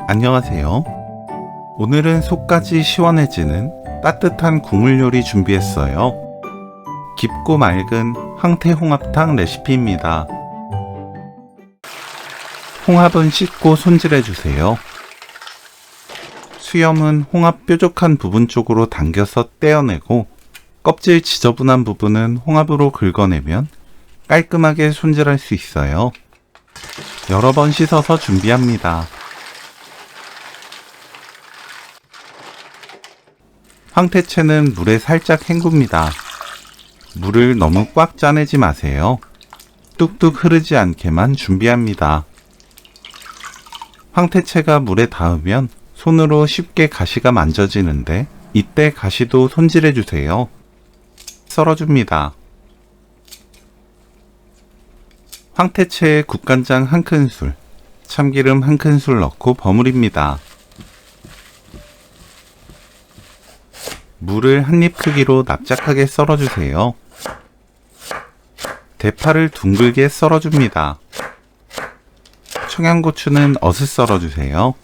안녕하세요. 오늘은 속까지 시원해지는 따뜻한 국물 요리 준비했어요. 깊고 맑은 황태홍합탕 레시피입니다. 홍합은 씻고 손질해주세요. 수염은 홍합 뾰족한 부분 쪽으로 당겨서 떼어내고 껍질 지저분한 부분은 홍합으로 긁어내면 깔끔하게 손질할 수 있어요. 여러 번 씻어서 준비합니다. 황태채는 물에 살짝 헹굽니다. 물을 너무 꽉 짜내지 마세요. 뚝뚝 흐르지 않게만 준비합니다. 황태채가 물에 닿으면 손으로 쉽게 가시가 만져지는데 이때 가시도 손질해주세요. 썰어줍니다. 황태채에 국간장 1큰술, 참기름 1큰술 넣고 버무립니다. 무를 한입 크기로 납작하게 썰어주세요. 대파를 둥글게 썰어줍니다. 청양고추는 어슷 썰어주세요.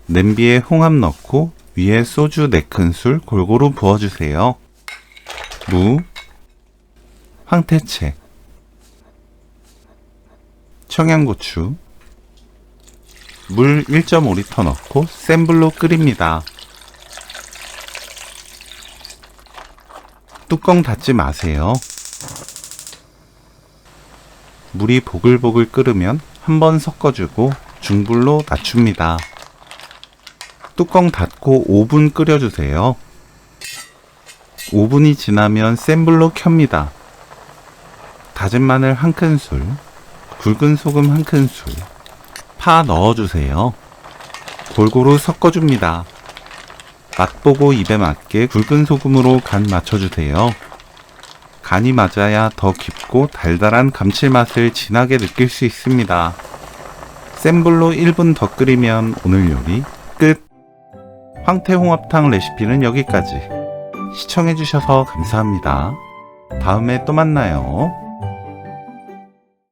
냄비에 홍합 넣고 위에 소주 4큰술 골고루 부어주세요. 무, 황태채, 청양고추, 물 1.5리터 넣고 센 불로 끓입니다. 뚜껑 닫지 마세요. 물이 보글보글 끓으면 한번 섞어주고 중불로 낮춥니다. 뚜껑 닫고 5분 끓여주세요. 5분이 지나면 센 불로 켭니다. 다진 마늘 1큰술, 굵은 소금 1큰술, 파 넣어주세요. 골고루 섞어줍니다. 맛보고 입에 맞게 굵은 소금으로 간 맞춰주세요. 간이 맞아야 더 깊고 달달한 감칠맛을 진하게 느낄 수 있습니다. 센 불로 1분 더 끓이면 오늘 요리 끝! 황태홍합탕 레시피는 여기까지. 시청해주셔서 감사합니다. 다음에 또 만나요.